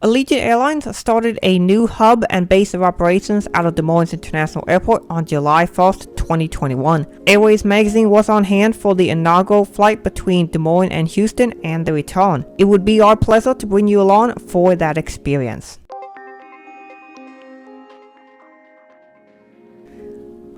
Allegiant Airlines started a new hub and base of operations out of Des Moines International Airport on July 1st, 2021. Airways magazine was on hand for the inaugural flight between Des Moines and Houston and the return. It would be our pleasure to bring you along for that experience.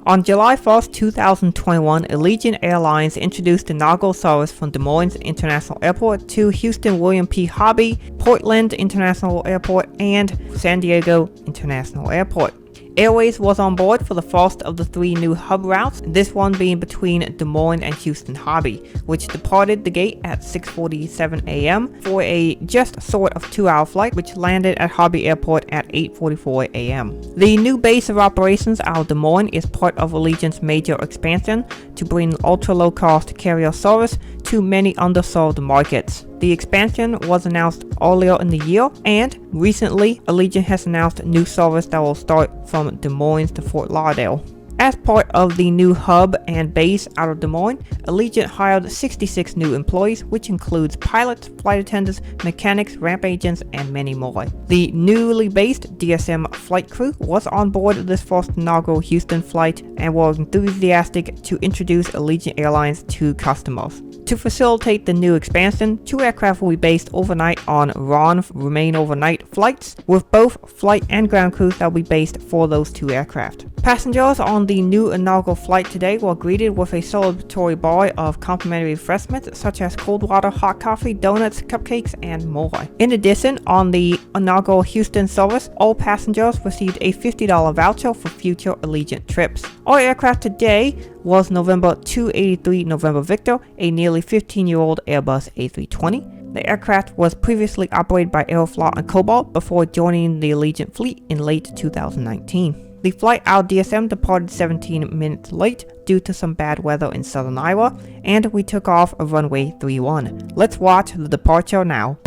On July 1st, 2021, Allegiant Airlines introduced the inaugural service from Des Moines International Airport to Houston William P. Hobby, Portland International Airport, and San Diego International Airport. Airways was on board for the first of the three new hub routes, this one being between Des Moines and Houston Hobby, which departed the gate at 6:47 a.m. for a just sort of 2-hour flight, which landed at Hobby Airport at 8:44 a.m. The new base of operations out of Des Moines is part of Allegiant's major expansion to bring ultra-low-cost carrier service to many underserved markets. The expansion was announced earlier in the year, and recently Allegiant has announced new service that will start from Des Moines to Fort Lauderdale. As part of the new hub and base out of Des Moines, Allegiant hired 66 new employees, which includes pilots, flight attendants, mechanics, ramp agents, and many more. The newly based DSM flight crew was on board this first inaugural Houston flight and were enthusiastic to introduce Allegiant Airlines to customers. To facilitate the new expansion, 2 aircraft will be based overnight on RON remain overnight flights, with both flight and ground crews that will be based for those 2 aircraft. Passengers on the new inaugural flight today were greeted with a celebratory bar of complimentary refreshments such as cold water, hot coffee, donuts, cupcakes, and more. In addition, on the inaugural Houston service, all passengers received a $50 voucher for future Allegiant trips. Our aircraft today was November 283 November Victor, a nearly 15-year-old Airbus A320. The aircraft was previously operated by Aeroflot and Cobalt before joining the Allegiant fleet in late 2019. The flight out DSM departed 17 minutes late due to some bad weather in southern Iowa, and we took off of runway 31. Let's watch the departure now.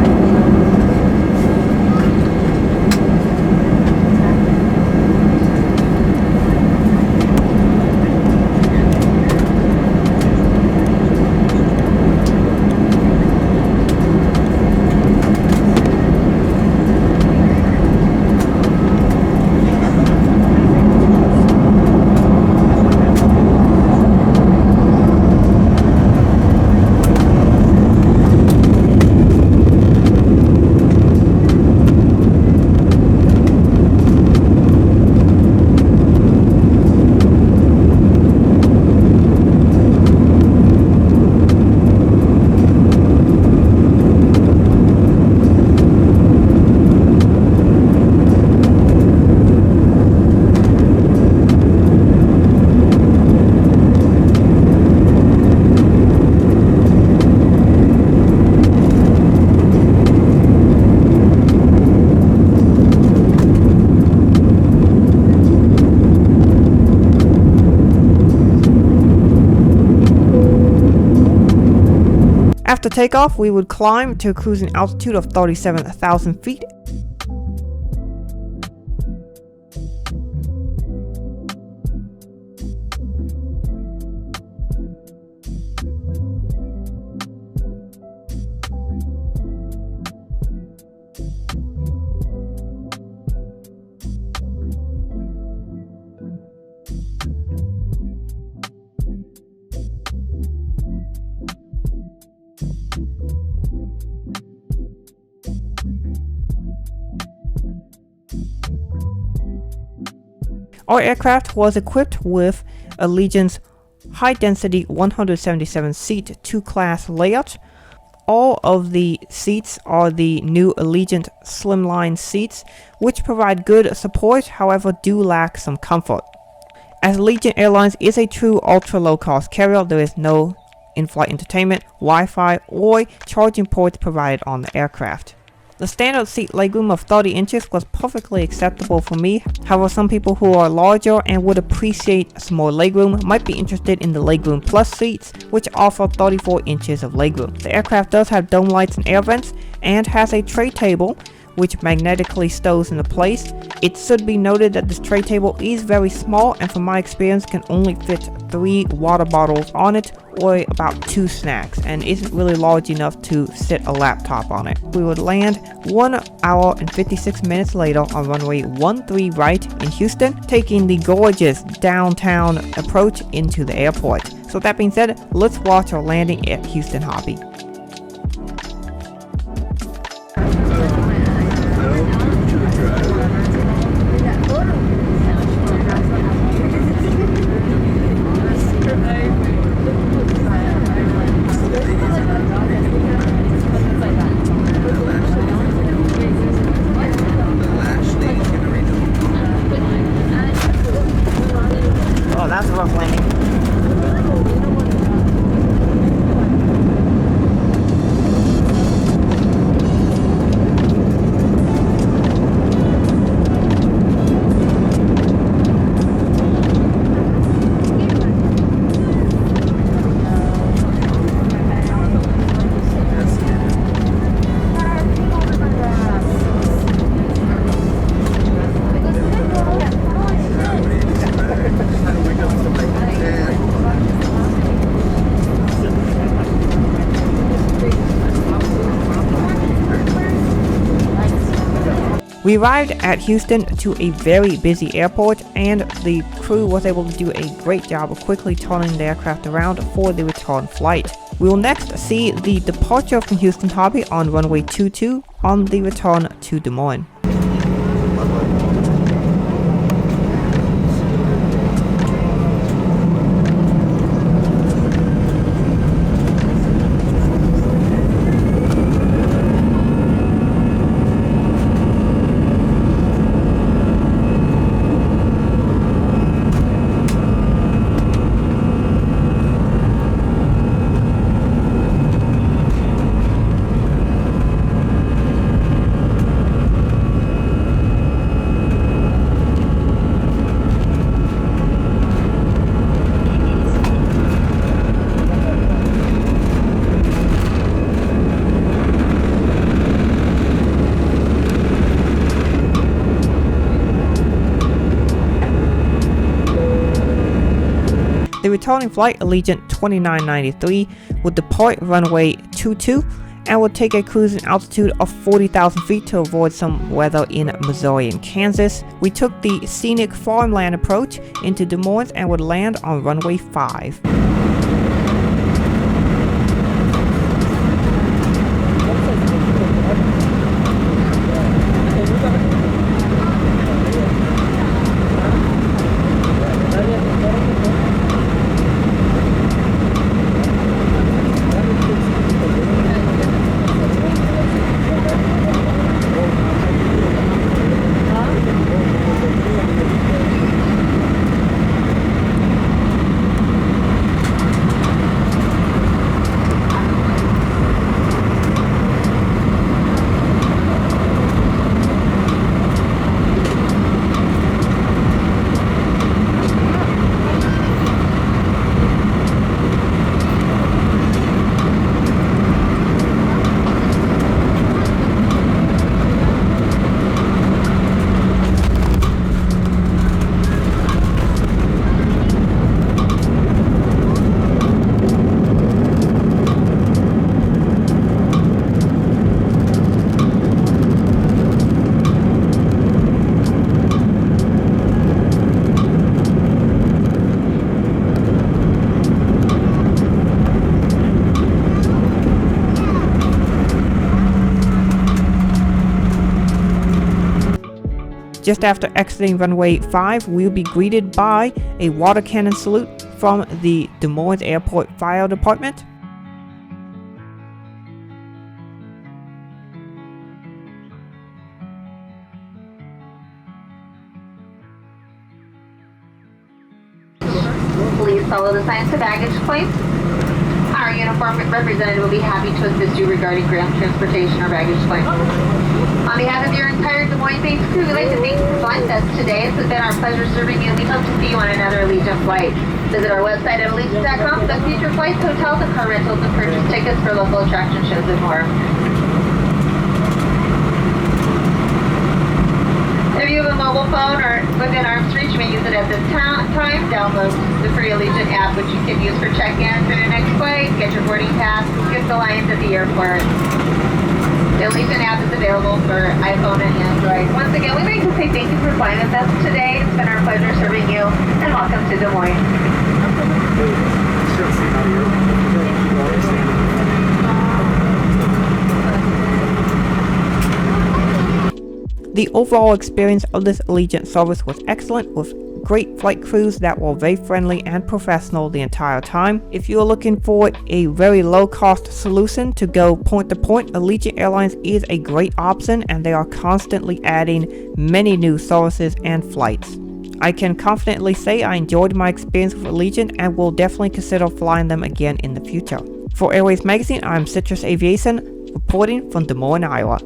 After takeoff, we would climb to a cruising altitude of 37,000 feet. Our aircraft was equipped with Allegiant's high-density 177-seat 2-class layout. All of the seats are the new Allegiant slimline seats, which provide good support, however do lack some comfort. As Allegiant Airlines is a true ultra-low-cost carrier, there is no in-flight entertainment, Wi-Fi, or charging ports provided on the aircraft. The standard seat legroom of 30 inches was perfectly acceptable for me. However, some people who are larger and would appreciate some more legroom might be interested in the Legroom Plus seats, which offer 34 inches of legroom. The aircraft does have dome lights and air vents and has a tray table which magnetically stows into place. It should be noted that this tray table is very small and from my experience can only fit 3 water bottles on it or about 2 snacks, and isn't really large enough to sit a laptop on it. We would land 1 hour and 56 minutes later on runway 13 right in Houston, taking the gorgeous downtown approach into the airport. So that being said, let's watch our landing at Houston Hobby. Oh, that's a rough landing. We arrived at Houston to a very busy airport, and the crew was able to do a great job of quickly turning the aircraft around for the return flight. We will next see the departure from Houston Hobby on runway 22 on the return to Des Moines. The returning flight, Allegiant 2993, would depart runway 22 and would take a cruising altitude of 40,000 feet to avoid some weather in Missouri and Kansas. We took the scenic farmland approach into Des Moines and would land on runway 5. Just after exiting runway 5, we'll be greeted by a water cannon salute from the Des Moines Airport Fire Department. Please follow the signs to baggage claim. Our uniformed representative will be happy to assist you regarding ground transportation or baggage claim. On behalf of your entire Des Moines-based crew, we'd like to thank you for flying with us today. It's been our pleasure serving you. We hope to see you on another Allegiant flight. Visit our website at allegiant.com for the future flights, hotels, and car rentals, and purchase tickets for local attraction shows and more. phone or within arm's reach, you may use it at this time. Download the free Allegiant app, which you can use for check-in for your next flight, get your boarding pass, skip the lines at the airport. The Allegiant app is available for iPhone and Android. Once again, we'd like to say thank you for flying with us today. It's been our pleasure serving you, and welcome to Des Moines. The overall experience of this Allegiant service was excellent, with great flight crews that were very friendly and professional the entire time. If you are looking for a very low cost solution to go point to point, Allegiant Airlines is a great option, and they are constantly adding many new services and flights. I can confidently say I enjoyed my experience with Allegiant and will definitely consider flying them again in the future. For Airways Magazine, I'm Citrus Aviation, reporting from Des Moines, Iowa.